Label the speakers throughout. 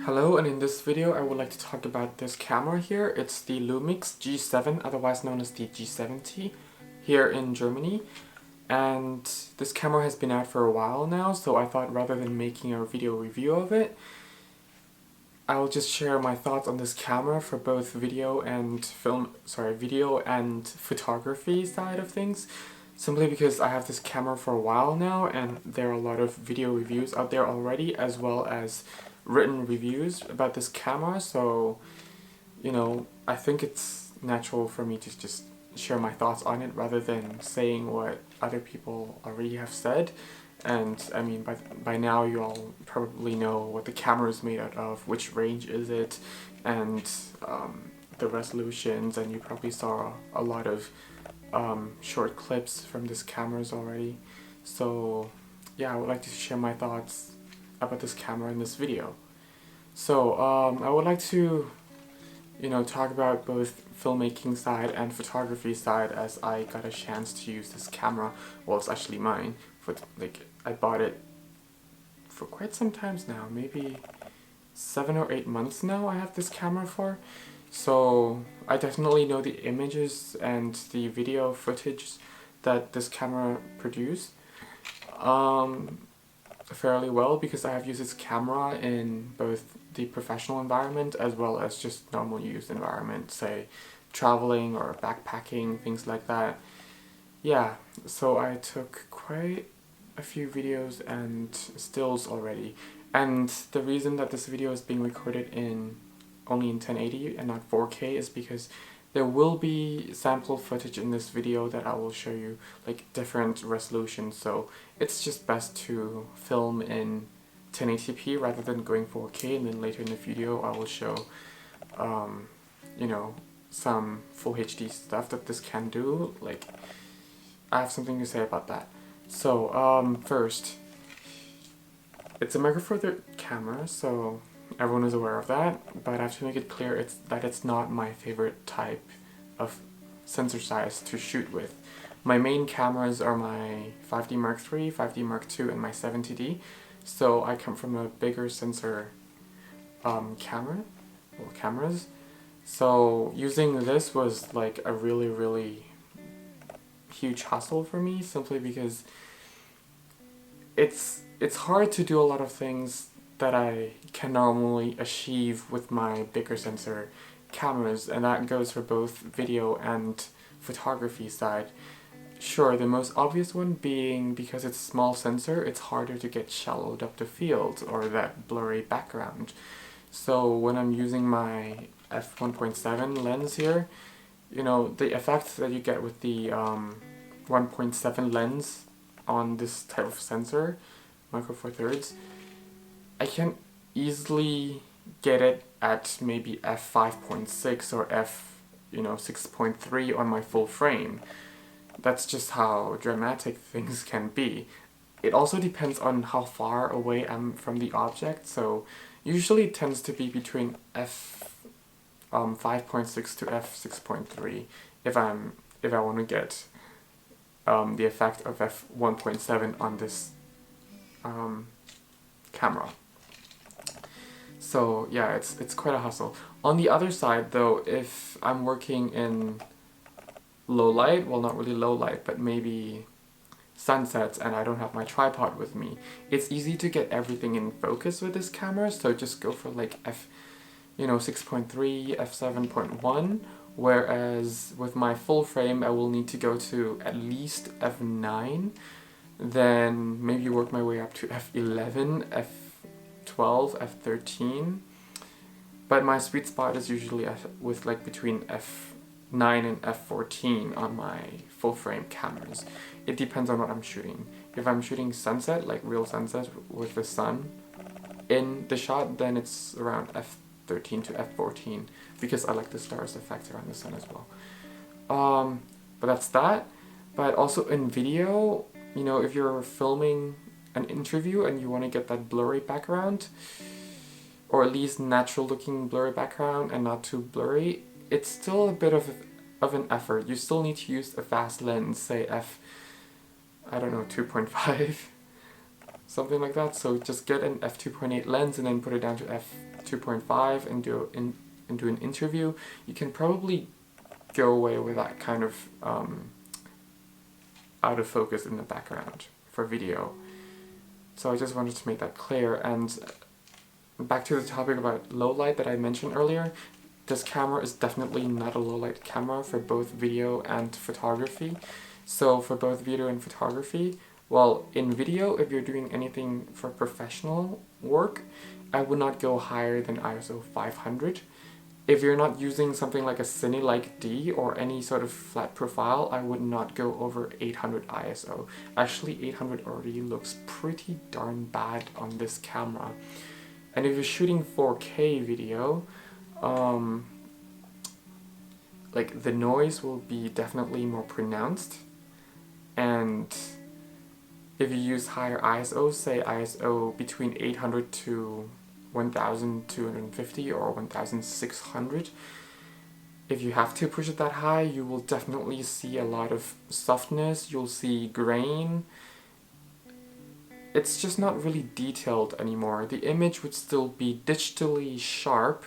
Speaker 1: Hello, and in this video I would like to talk about this camera here. It's the Lumix G7, otherwise known as the G70, here in Germany. And this camera has been out for a while now, so I thought rather than making a video review of it, I'll just share my thoughts on this camera for both video and photography side of things. Simply because I have this camera for a while now, and there are a lot of video reviews out there already, as well as written reviews about this camera, so, you know, I think it's natural for me to just share my thoughts on it rather than saying what other people already have said. And I mean, by now you all probably know what the camera is made out of, which range is it, and the resolutions, and you probably saw a lot of short clips from this cameras already. So yeah, I would like to share my thoughts about this camera in this video. So I would like to, talk about both filmmaking side and photography side, as I got a chance to use this camera. Well, it's actually mine. I bought it for quite some times now, maybe 7 or 8 months now I have this camera for. So I definitely know the images and the video footage that this camera produced fairly well, because I have used this camera in both the professional environment as well as just normal use environment, say traveling or backpacking, things like that. Yeah, so I took quite a few videos and stills already, and the reason that this video is being recorded only in 1080 and not 4K is because there will be sample footage in this video that I will show you, like different resolutions, so it's just best to film in 1080p rather than going 4K, and then later in the video I will show, some full HD stuff that this can do. Like, I have something to say about that. So, first, it's a Micro Four Thirds camera, so everyone is aware of that, but I have to make it clear that it's not my favorite type of sensor size to shoot with. My main cameras are my 5D Mark III, 5D Mark II, and my 70D, so I come from a bigger sensor cameras. So using this was like a really, really huge hassle for me, simply because it's hard to do a lot of things that I can normally achieve with my bigger sensor cameras, and that goes for both video and photography side. Sure, the most obvious one being because it's a small sensor, it's harder to get shallowed up the field or that blurry background. So when I'm using my f1.7 lens here, the effect that you get with the 1.7 lens on this type of sensor, Micro Four Thirds, I can easily get it at maybe f5.6 or f6.3 on my full frame. That's just how dramatic things can be. It also depends on how far away I'm from the object, so usually it tends to be between f5.6 to f6.3 if I want to get the effect of f1.7 on this camera. So yeah, it's quite a hustle. On the other side though, if I'm working in low light, well, not really low light, but maybe sunsets, and I don't have my tripod with me, it's easy to get everything in focus with this camera, so just go for like f6.3, f7.1, whereas with my full frame I will need to go to at least f9, then maybe work my way up to f11, f12, f13, but my sweet spot is usually between f9 and f14 on my full frame cameras. It depends on what I'm shooting. If I'm shooting sunset, like real sunset with the sun in the shot, then it's around f13 to f14, because I like the stars effect around the sun as well. But that's that. But also in video, if you're filming an interview and you want to get that blurry background, or at least natural looking blurry background and not too blurry, it's still a bit of an effort. You still need to use a fast lens, say 2.5, something like that. So just get an f2.8 lens and then put it down to 2.5 into an interview, you can probably go away with that kind of autofocus in the background for video. So I just wanted to make that clear. And back to the topic about low light that I mentioned earlier, this camera is definitely not a low light camera for both video and photography. So for both video and photography, well, in video, if you're doing anything for professional work, I would not go higher than ISO 500. If you're not using something like a Cine-like D or any sort of flat profile, I would not go over 800 ISO. Actually, 800 already looks pretty darn bad on this camera. And if you're shooting 4K video, like the noise will be definitely more pronounced. And if you use higher ISO, say ISO between 800 to 1250 or 1600, if you have to push it that high, you will definitely see a lot of softness, you'll see grain. It's just not really detailed anymore. The image would still be digitally sharp,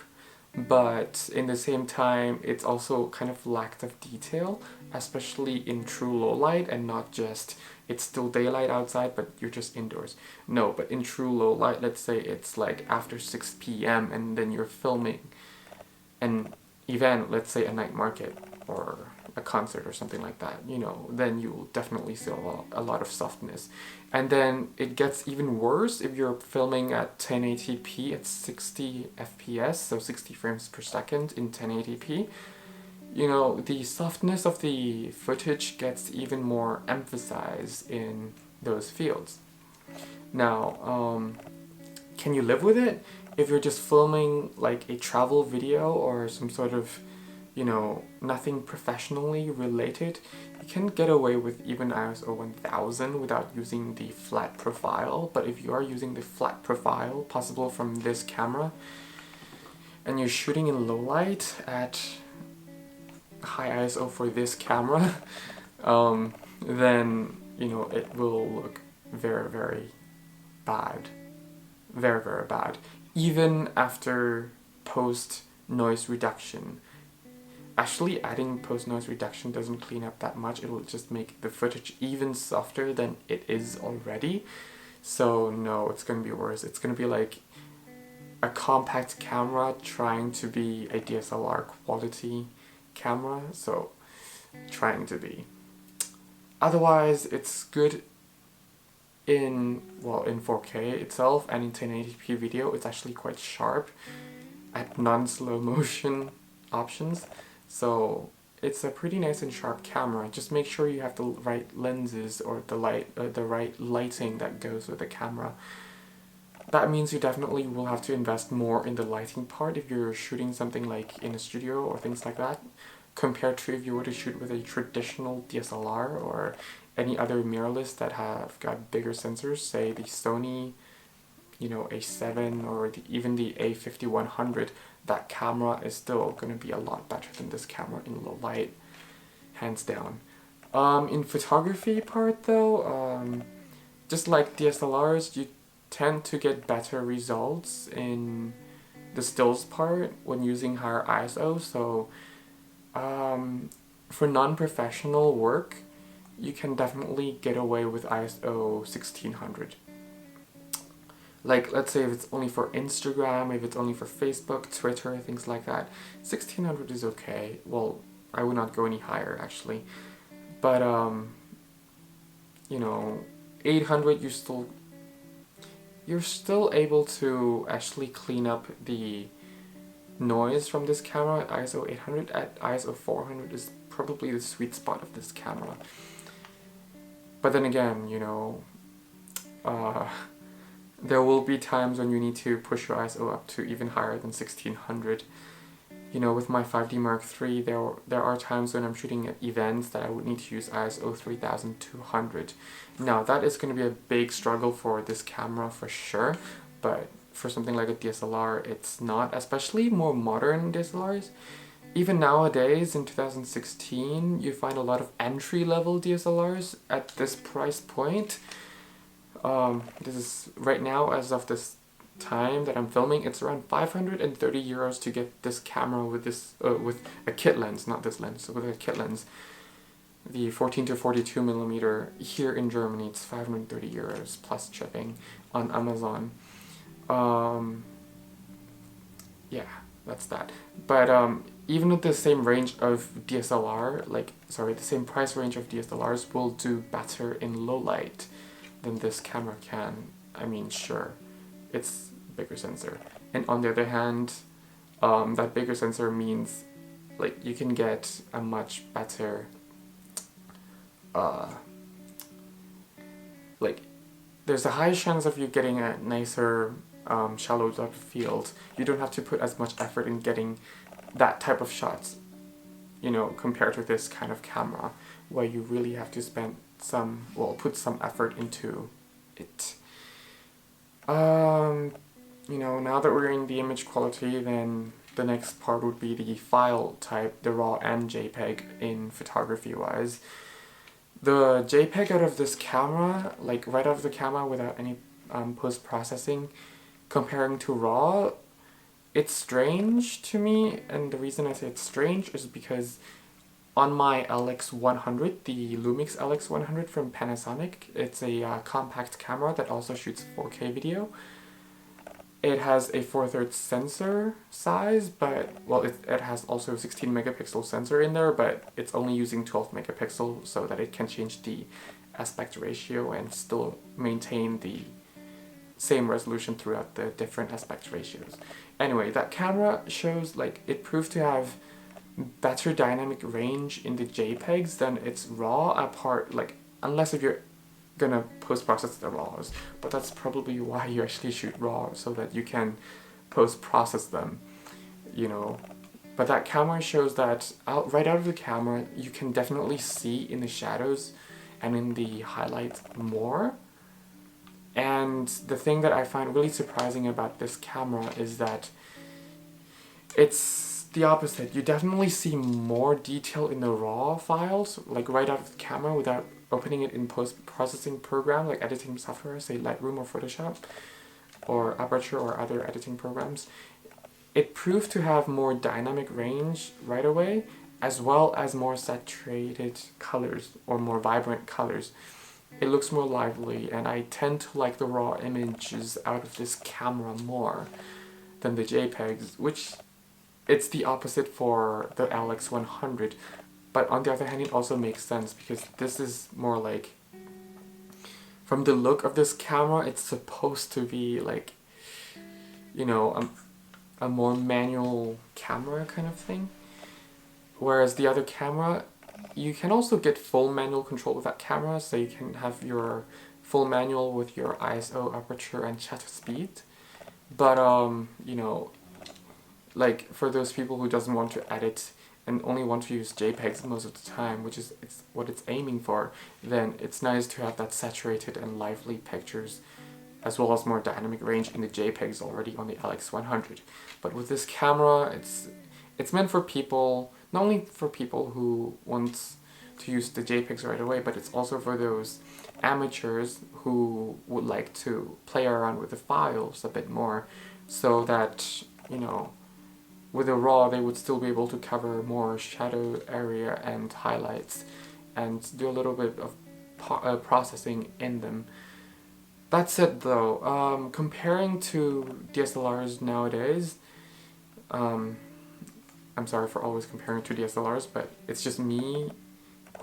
Speaker 1: but in the same time, it's also kind of lacked of detail, especially in true low light and not just, it's still daylight outside, but you're just indoors. No, but in true low light, let's say it's like after 6 p.m. and then you're filming an event, let's say a night market or a concert or something like that, you know, then you'll definitely see a lot of softness. And then it gets even worse if you're filming at 1080p at 60 FPS, so 60 frames per second in 1080p. You know, the softness of the footage gets even more emphasized in those fields. Now, can you live with it? If you're just filming like a travel video or some sort of, you know, nothing professionally related, you can get away with even ISO 1000 without using the flat profile. But if you are using the flat profile possible from this camera and you're shooting in low light at high ISO for this camera, then, you know, it will look very, very bad. Very, very bad. Even after post noise reduction. Actually, adding post noise reduction doesn't clean up that much. It will just make the footage even softer than it is already. So no, it's gonna be worse. It's gonna be like a compact camera trying to be a DSLR quality camera. So trying to be. Otherwise, it's good in 4K itself, and in 1080p video it's actually quite sharp at non-slow motion options. So it's a pretty nice and sharp camera. Just make sure you have the right lenses or the right lighting that goes with the camera. That means you definitely will have to invest more in the lighting part if you're shooting something like in a studio or things like that, compared to if you were to shoot with a traditional DSLR or any other mirrorless that have got bigger sensors, say the Sony, you know, A7 or even the A5100. That camera is still going to be a lot better than this camera in low light, hands down. In photography part though, just like DSLRs, you tend to get better results in the stills part when using higher ISO. So for non-professional work, you can definitely get away with ISO 1600. Like, let's say if it's only for Instagram, if it's only for Facebook, Twitter, things like that, 1600 is okay. Well, I would not go any higher, actually. But, you know, 800, you're still able to actually clean up the noise from this camera at ISO 800. At ISO 400 is probably the sweet spot of this camera. But then again, you know, there will be times when you need to push your ISO up to even higher than 1600. You know, with my 5D Mark III, there are times when I'm shooting at events that I would need to use ISO 3200. Now, that is going to be a big struggle for this camera for sure, but for something like a DSLR, it's not, especially more modern DSLRs. Even nowadays, in 2016, you find a lot of entry-level DSLRs at this price point. This is right now, as of this time that I'm filming, it's around 530 euros to get this camera with this with a kit lens, not this lens, with a kit lens. The 14 to 42 millimeter here in Germany, it's 530 euros plus shipping on Amazon. Yeah, that's that. But even with the same range of DSLR, the same price range of DSLRs will do better in low light than this camera can. I mean, sure, it's bigger sensor. And on the other hand, that bigger sensor means you can get a much better there's a high chance of you getting a nicer shallow depth field. You don't have to put as much effort in getting that type of shots, compared to this kind of camera where you really have to put some effort into it. Now that we're in the image quality, then the next part would be the file type, the RAW and JPEG in photography wise. The JPEG out of this camera, right out of the camera without any post-processing, comparing to RAW, it's strange to me, and the reason I say it's strange is because on my LX100, the Lumix LX100 from Panasonic, it's a compact camera that also shoots 4K video. It has a 4/3 sensor size, but, it has also a 16 megapixel sensor in there, but it's only using 12 megapixel so that it can change the aspect ratio and still maintain the same resolution throughout the different aspect ratios. Anyway, that camera shows, it proved to have better dynamic range in the JPEGs than its RAW unless if you're gonna post-process the RAWs, but that's probably why you actually shoot RAW, so that you can post-process them, But that camera shows that right out of the camera, you can definitely see in the shadows and in the highlights more. And the thing that I find really surprising about this camera is that it's the opposite. You definitely see more detail in the RAW files, right out of the camera without opening it in post-processing program, like editing software, say Lightroom or Photoshop, or Aperture or other editing programs. It proved to have more dynamic range right away, as well as more saturated colors, or more vibrant colors. It looks more lively, and I tend to like the raw images out of this camera more than the JPEGs, which it's the opposite for the LX100. But on the other hand, it also makes sense because this is more from the look of this camera, it's supposed to be a more manual camera kind of thing. Whereas the other camera, you can also get full manual control with that camera, so you can have your full manual with your ISO, aperture, and shutter speed. But, for those people who doesn't want to edit and only want to use JPEGs most of the time, which is what it's aiming for, then it's nice to have that saturated and lively pictures, as well as more dynamic range in the JPEGs already on the LX100. But with this camera, it's meant for people, not only for people who want to use the JPEGs right away, but it's also for those amateurs who would like to play around with the files a bit more, so that, with a RAW, they would still be able to cover more shadow area and highlights and do a little bit of processing in them. That's it though. Comparing to DSLRs nowadays, I'm sorry for always comparing to DSLRs, but it's just me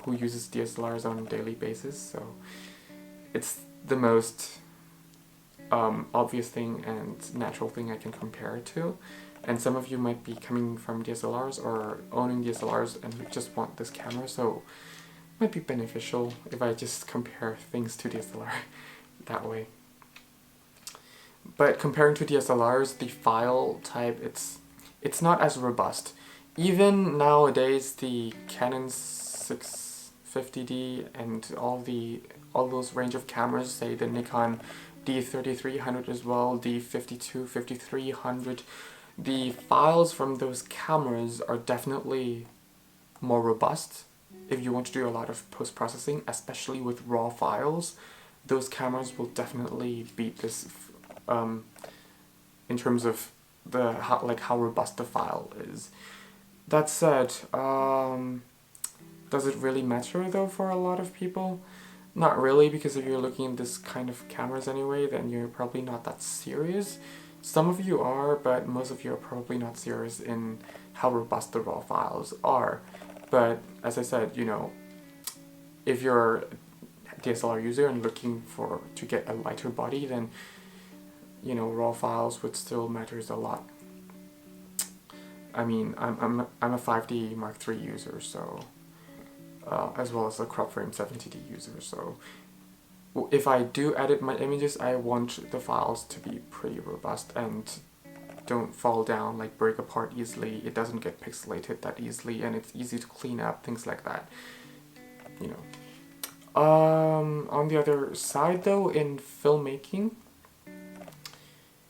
Speaker 1: who uses DSLRs on a daily basis, so it's the most obvious thing and natural thing I can compare it to. And some of you might be coming from DSLRs or owning DSLRs and you just want this camera, so it might be beneficial if I just compare things to DSLR that way. But comparing to DSLRs, the file type, it's not as robust. Even nowadays, the Canon 650D and all those range of cameras, say the Nikon D3300 as well, D52, 5300, the files from those cameras are definitely more robust if you want to do a lot of post-processing, especially with raw files. Those cameras will definitely beat in terms of how robust the file is. That said, does it really matter though for a lot of people? Not really, because if you're looking at this kind of cameras anyway, then you're probably not that serious. Some of you are, but most of you are probably not serious in how robust the raw files are. But as I said, you know, if you're a DSLR user and looking to get a lighter body, then, you know, raw files would still matters a lot. I mean, I'm a 5D Mark III user, so as well as a crop frame 70D user, so if I do edit my images, I want the files to be pretty robust and don't fall down, like break apart easily, it doesn't get pixelated that easily, and it's easy to clean up, things like that, you know. On the other side though, in filmmaking,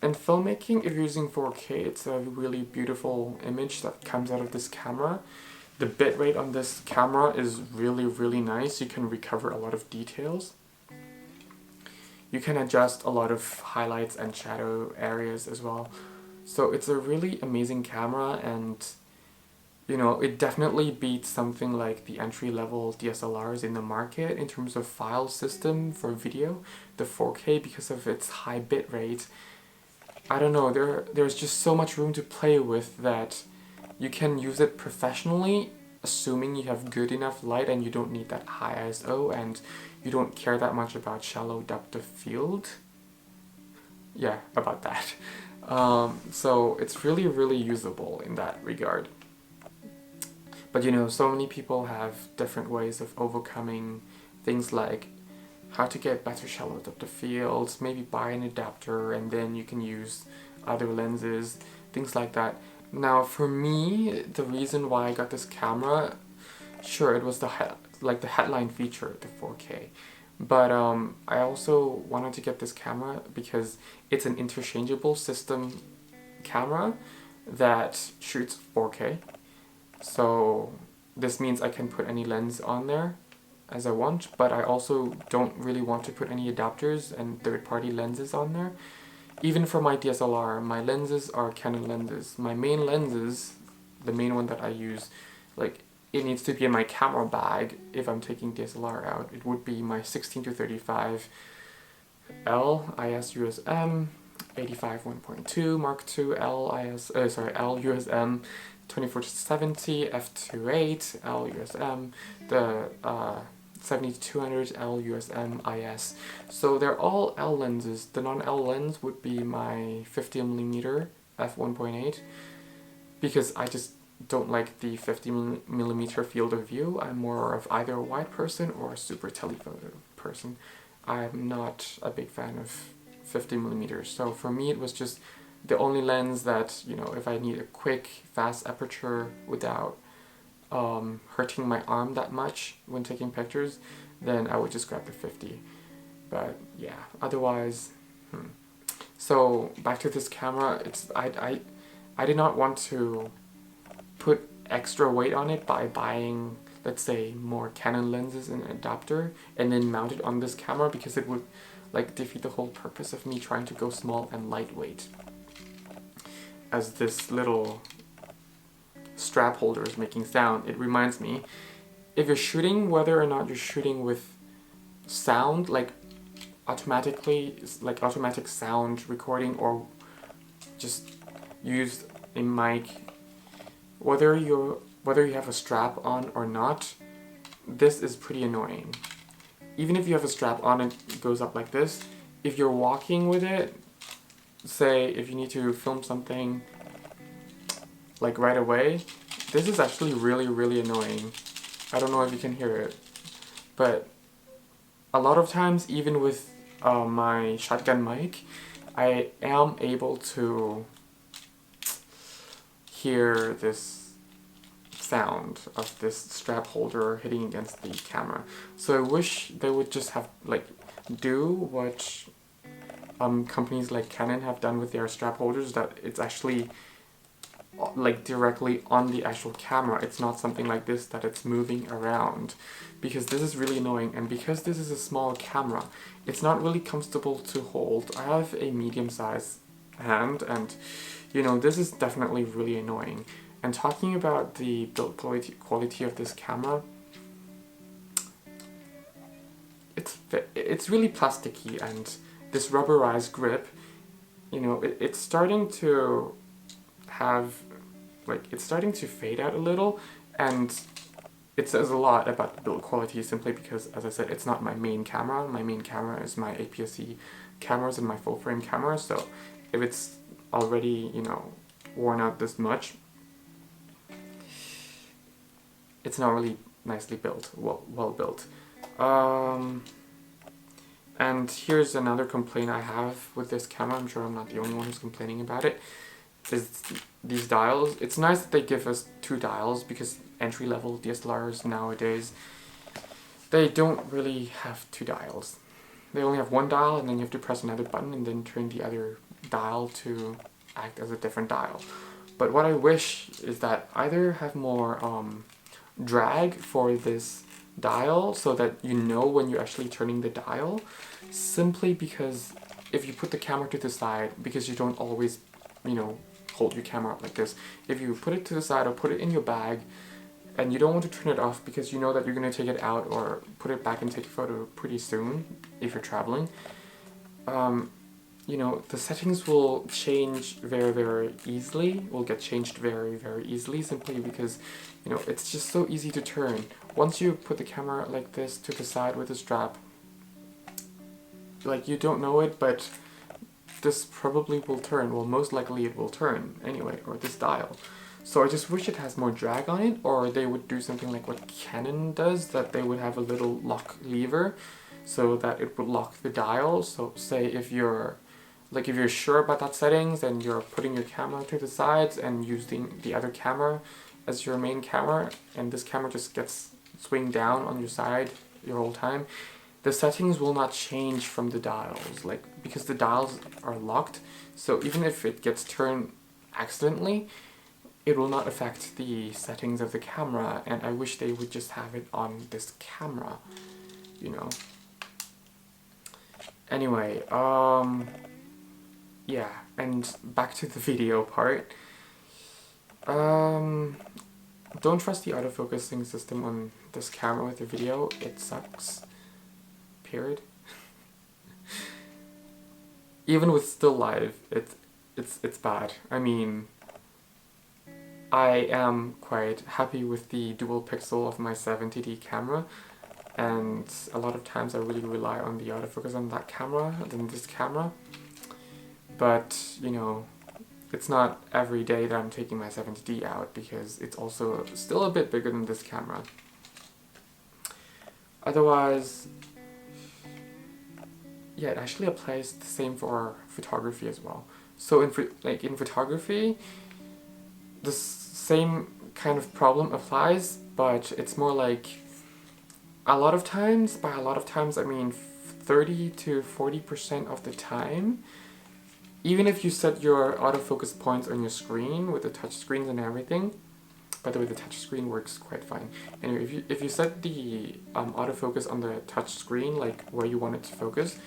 Speaker 1: if you're using 4K, it's a really beautiful image that comes out of this camera. The bitrate on this camera is really, really nice. You can recover a lot of details. You can adjust a lot of highlights and shadow areas as well. So it's a really amazing camera, and you know, it definitely beats something like the entry-level DSLRs in the market in terms of file system for video. The 4K, because of its high bitrate, I don't know, there's just so much room to play with that you can use it professionally, assuming you have good enough light and you don't need that high ISO and you don't care that much about shallow depth of field. Yeah, about that. So it's really, really usable in that regard. But you know, so many people have different ways of overcoming things like how to get better shallow depth of field, maybe buy an adapter and then you can use other lenses, things like that. Now for me, the reason why I got this camera, sure, it was the headline feature, the 4K. But I also wanted to get this camera because it's an interchangeable system camera that shoots 4K. So this means I can put any lens on there as I want, but I also don't really want to put any adapters and third-party lenses on there. Even for my DSLR, my lenses are Canon lenses. My main lenses, the main one that I use, like, it needs to be in my camera bag if I'm taking DSLR out. It would be my 16-35 L IS USM, 85 1.2 Mark II L USM, 24-70 f2.8 L USM, the 70-200 L USM IS. So they're all L lenses. The non-L lens would be my 50mm f1.8, because I just don't like the 50mm field of view. I'm more of either a wide person or a super telephoto person. I'm not a big fan of 50mm. So for me it was just the only lens that, you know, if I need a quick, fast aperture without hurting my arm that much when taking pictures, then I would just grab the 50. But yeah, otherwise, So back to this camera, I did not want to put extra weight on it by buying, let's say, more Canon lenses and an adapter and then mount it on this camera, because it would like defeat the whole purpose of me trying to go small and lightweight. As this little strap holder is making sound, it reminds me, if you're shooting, whether or not you're shooting with sound, like automatic sound recording, or just use a mic, whether you have a strap on or not, this is pretty annoying. Even if you have a strap on, it goes up like this. If you're walking with it, say if you need to film something like right away, this is actually really, really annoying. I don't know if you can hear it, but a lot of times, even with my shotgun mic, I am able to hear this sound of this strap holder hitting against the camera. So I wish they would just have, like, do what companies like Canon have done with their strap holders, that it's actually like directly on the actual camera. It's not something like this that it's moving around, because this is really annoying. And because this is a small camera, it's not really comfortable to hold. I have a medium size hand, and you know, this is definitely really annoying. And talking about the build quality of this camera, it's really plasticky, and this rubberized grip, you know, it's starting to have, like, it's starting to fade out a little, and it says a lot about the build quality simply because, as I said, it's not my main camera. My main camera is my APS-C cameras and my full frame camera, so if it's already, you know, worn out this much, it's not really nicely built, well built. And here's another complaint I have with this camera. I'm sure I'm not the only one who's complaining about it. Is these dials. It's nice that they give us 2 dials, because entry-level DSLRs nowadays, they don't really have 2 dials. They only have 1 dial, and then you have to press another button and then turn the other dial to act as a different dial. But what I wish is that either have more drag for this dial, so that you know when you're actually turning the dial, simply because if you put the camera to the side, because you don't always, you know, hold your camera up like this, if you put it to the side or put it in your bag and you don't want to turn it off because you know that you're going to take it out or put it back and take a photo pretty soon if you're traveling, you know, the settings will change very, very easily, will get changed very, very easily, simply because, you know, it's just so easy to turn. Once you put the camera like this to the side with a strap, like, you don't know it, but this probably will turn. Well, most likely it will turn anyway, or this dial. So I just wish it has more drag on it, or they would do something like what Canon does, that they would have a little lock lever so that it would lock the dial. So say if you're sure about that settings and you're putting your camera to the sides and using the other camera as your main camera, and this camera just gets swing down on your side your whole time, the settings will not change from the dials, like, because the dials are locked, so even if it gets turned accidentally, it will not affect the settings of the camera, and I wish they would just have it on this camera, you know. Anyway, yeah, and back to the video part. Don't trust the autofocusing system on this camera with the video, it sucks. Period. Even with still life, it's bad. I mean, I am quite happy with the dual pixel of my 70D camera, and a lot of times I really rely on the autofocus on that camera than this camera. But, you know, it's not every day that I'm taking my 70D out, because it's also still a bit bigger than this camera. Otherwise, yeah, it actually applies the same for photography as well. So in photography, the same kind of problem applies, but it's more like, a lot of times, by a lot of times I mean 30 to 40% of the time, even if you set your autofocus points on your screen with the touch screens and everything, by the way, the touch screen works quite fine. Anyway, if you set the autofocus on the touch screen, like where you want it to focus,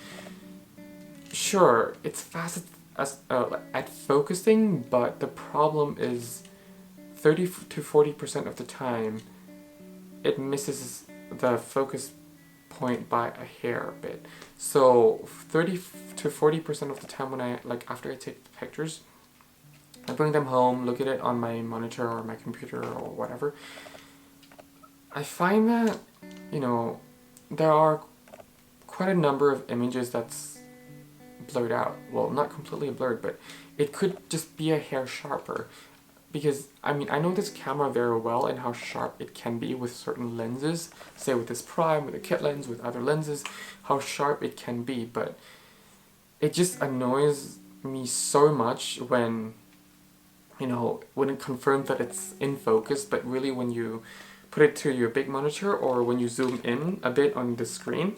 Speaker 1: sure, it's fast at focusing, but the problem is 30 to 40% of the time, it misses the focus point by a hair a bit. So 30 to 40% of the time when after I take the pictures, I bring them home, look at it on my monitor or my computer or whatever, I find that, you know, there are quite a number of images that's blurred out. Well, not completely blurred, but it could just be a hair sharper. Because, I mean, I know this camera very well and how sharp it can be with certain lenses, say with this prime, with a kit lens, with other lenses, how sharp it can be, but it just annoys me so much when, you know, when it confirms that it's in focus, but really when you put it to your big monitor or when you zoom in a bit on the screen,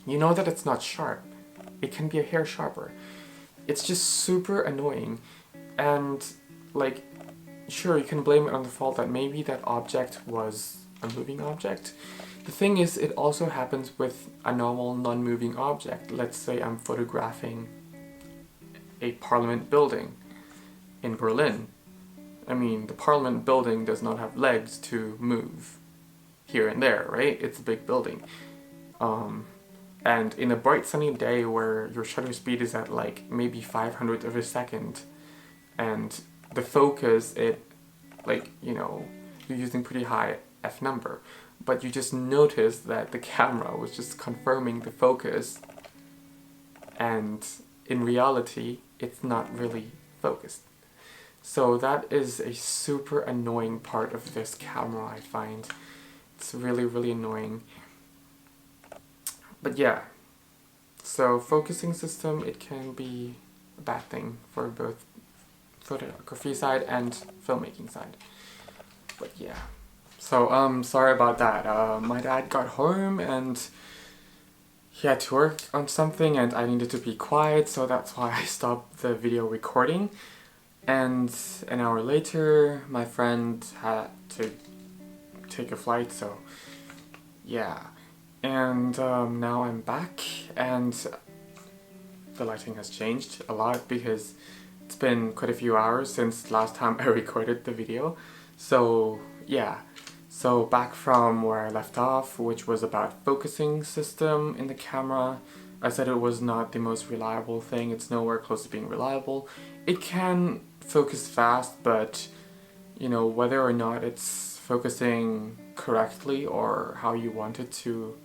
Speaker 1: you know that it's not sharp. It can be a hair sharper. It's just super annoying, and like, sure, you can blame it on the fault that maybe that object was a moving object. The thing is, it also happens with a normal non-moving object. Let's say I'm photographing a parliament building in Berlin. I mean, the parliament building does not have legs to move here and there, right? It's a big building. And in a bright sunny day where your shutter speed is at like maybe 500th of a second, and the focus, like, you know, you're using pretty high f number, but you just notice that the camera was just confirming the focus, and in reality it's not really focused. So that is a super annoying part of this camera, I find. It's really, really annoying. But yeah, so focusing system, it can be a bad thing for both photography side and filmmaking side. But yeah, so sorry about that. My dad got home and he had to work on something and I needed to be quiet, so that's why I stopped the video recording. And an hour later, my friend had to take a flight, so yeah. And now I'm back, and the lighting has changed a lot because it's been quite a few hours since last time I recorded the video. So yeah, so back from where I left off, which was about focusing system in the camera. I said it was not the most reliable thing. It's nowhere close to being reliable. It can focus fast, but you know, whether or not it's focusing correctly or how you want it to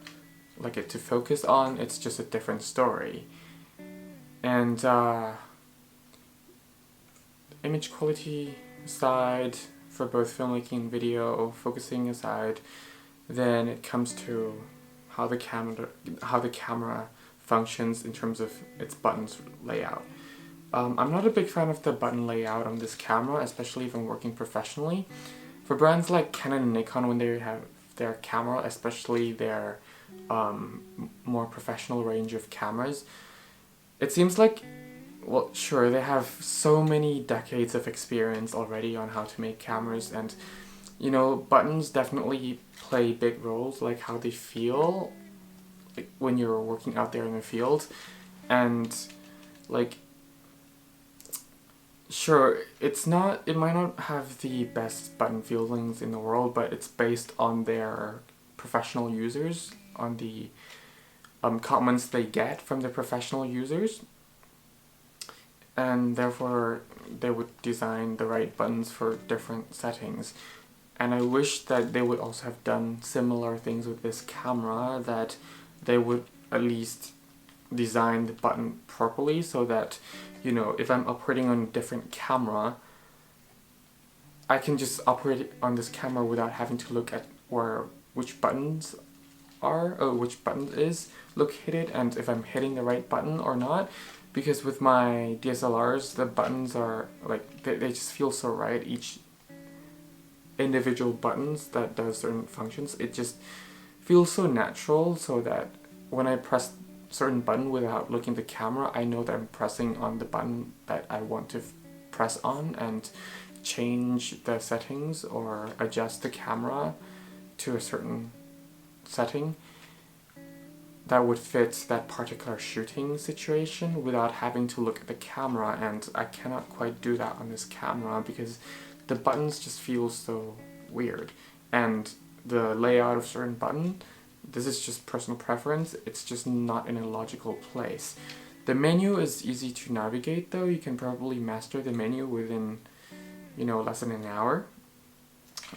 Speaker 1: focus on, it's just a different story. And image quality aside, for both filmmaking and video, focusing aside, then it comes to how the camera functions in terms of its buttons layout. I'm not a big fan of the button layout on this camera, especially if I'm working professionally. For brands like Canon and Nikon, when they have their camera, especially their more professional range of cameras, it seems like, well, sure, they have so many decades of experience already on how to make cameras, and you know, buttons definitely play big roles, like how they feel like when you're working out there in the field. And like, sure, it might not have the best button feelings in the world, but it's based on their professional users, on the comments they get from the professional users, and therefore they would design the right buttons for different settings. And I wish that they would also have done similar things with this camera, that they would at least design the button properly so that, you know, if I'm operating on a different camera, I can just operate on this camera without having to look at which buttons are, or which button is located, and if I'm hitting the right button or not. Because with my DSLRs, the buttons are like, they just feel so right. Each individual buttons that does certain functions, it just feels so natural, so that when I press certain button without looking at the camera, I know that I'm pressing on the button that I want to press on, and change the settings or adjust the camera to a certain setting that would fit that particular shooting situation without having to look at the camera. And I cannot quite do that on this camera because the buttons just feel so weird, and the layout of certain button, this is just personal preference, it's just not in a logical place. The menu is easy to navigate though. You can probably master the menu within, you know, less than an hour.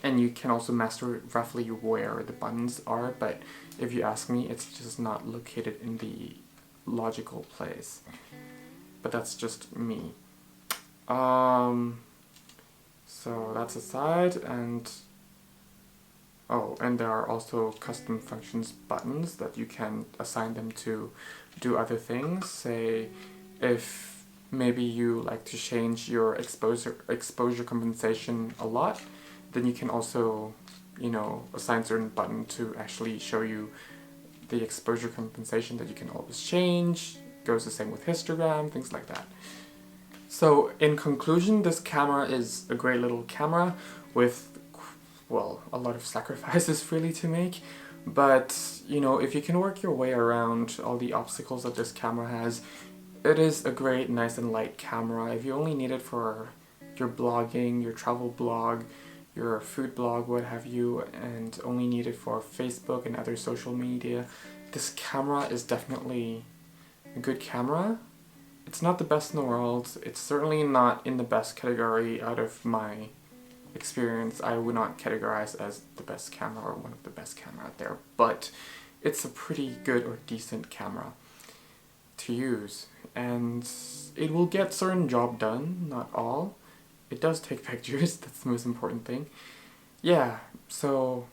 Speaker 1: And you can also master roughly where the buttons are, but if you ask me, it's just not located in the logical place. But that's just me. So that's aside, and and there are also custom functions buttons that you can assign them to do other things. Say, if maybe you like to change your exposure compensation a lot, then you can also, you know, assign certain button to actually show you the exposure compensation that you can always change. Goes the same with histogram, things like that. So in conclusion, this camera is a great little camera with, well, a lot of sacrifices really to make. But, you know, if you can work your way around all the obstacles that this camera has, it is a great, nice and light camera. If you only need it for your blogging, your travel blog, your food blog, what have you, and only need it for Facebook and other social media, this camera is definitely a good camera. It's not the best in the world. It's certainly not in the best category out of my experience. I would not categorize as the best camera or one of the best camera out there, but it's a pretty good or decent camera to use, and it will get certain job done, not all. It does take pictures, that's the most important thing. Yeah, so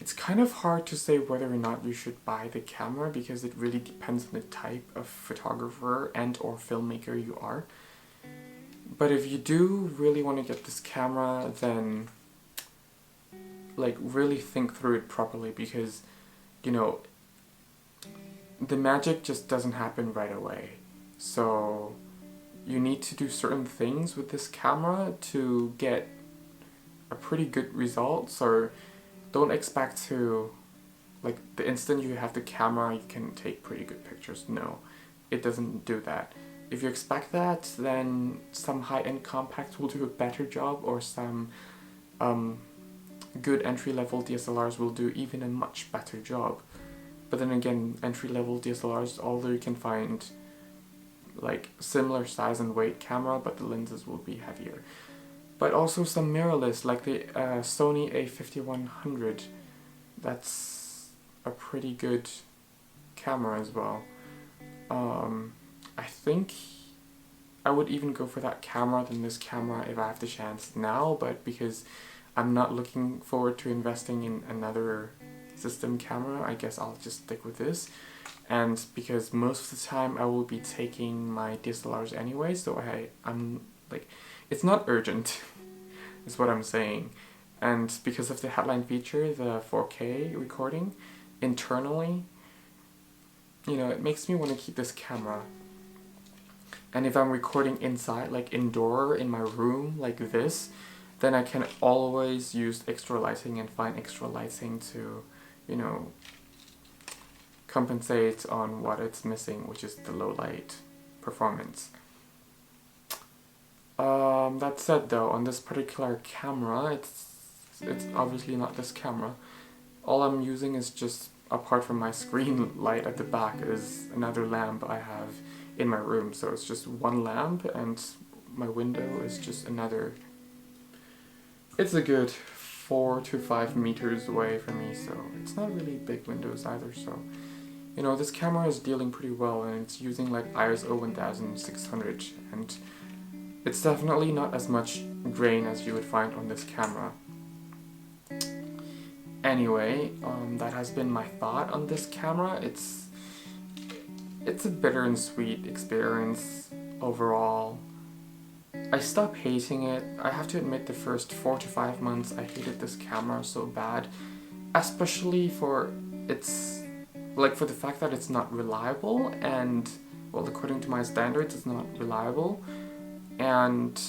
Speaker 1: it's kind of hard to say whether or not you should buy the camera because it really depends on the type of photographer and or filmmaker you are. But if you do really want to get this camera, then like really think through it properly, because you know, the magic just doesn't happen right away. So you need to do certain things with this camera to get a pretty good results, or don't expect to, like, the instant you have the camera you can take pretty good pictures. No, it doesn't do that. If you expect that, then some high-end compacts will do a better job, or some good entry-level DSLRs will do even a much better job. But then again, entry-level DSLRs, although you can find like similar size and weight camera, but the lenses will be heavier. But also some mirrorless, like the Sony a5100. That's a pretty good camera as well. I think I would even go for that camera than this camera if I have the chance now, but because I'm not looking forward to investing in another system camera, I guess I'll just stick with this. And because most of the time I will be taking my DSLRs anyway, so I'm like, it's not urgent, is what I'm saying. And because of the headline feature, the 4K recording, internally, you know, it makes me want to keep this camera. And if I'm recording inside, like indoor, in my room, like this, then I can always use extra lighting and find extra lighting to, you know, compensate on what it's missing, which is the low light performance. That said though, on this particular camera, it's obviously not this camera. All I'm using is just, apart from my screen light at the back, is another lamp I have in my room. So it's just one lamp, and my window is just another. It's a good 4 to 5 meters away from me, so it's not really big windows either. So, you know, this camera is dealing pretty well, and it's using like ISO 1600, and it's definitely not as much grain as you would find on this camera. Anyway, that has been my thought on this camera. It's a bitter and sweet experience overall. I stopped hating it. I have to admit, the first 4 to 5 months I hated this camera so bad, especially for its, like, for the fact that it's not reliable, and, well, according to my standards, it's not reliable, and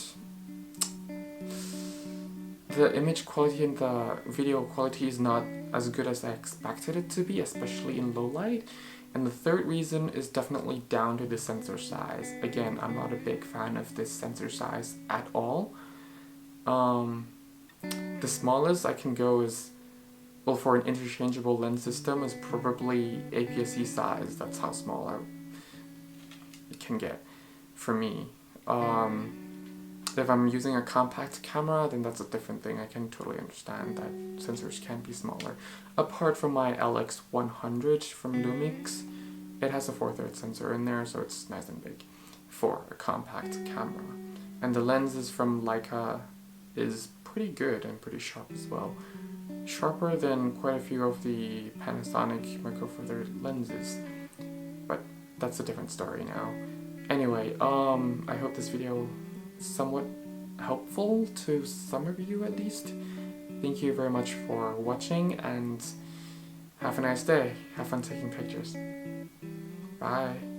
Speaker 1: the image quality and the video quality is not as good as I expected it to be, especially in low light. And the third reason is definitely down to the sensor size. Again, I'm not a big fan of this sensor size at all. The smallest I can go is, well, for an interchangeable lens system, is probably APS-C size. That's how small it can get for me. If I'm using a compact camera, then that's a different thing. I can totally understand that sensors can be smaller. Apart from my LX100 from Lumix, it has a 4/3 sensor in there, so it's nice and big for a compact camera. And the lenses from Leica is pretty good and pretty sharp as well. Sharper than quite a few of the Panasonic Micro Four Thirds lenses. But that's a different story now. Anyway, I hope this video somewhat helpful to some of you at least. Thank you very much for watching, and have a nice day. Have fun taking pictures. Bye.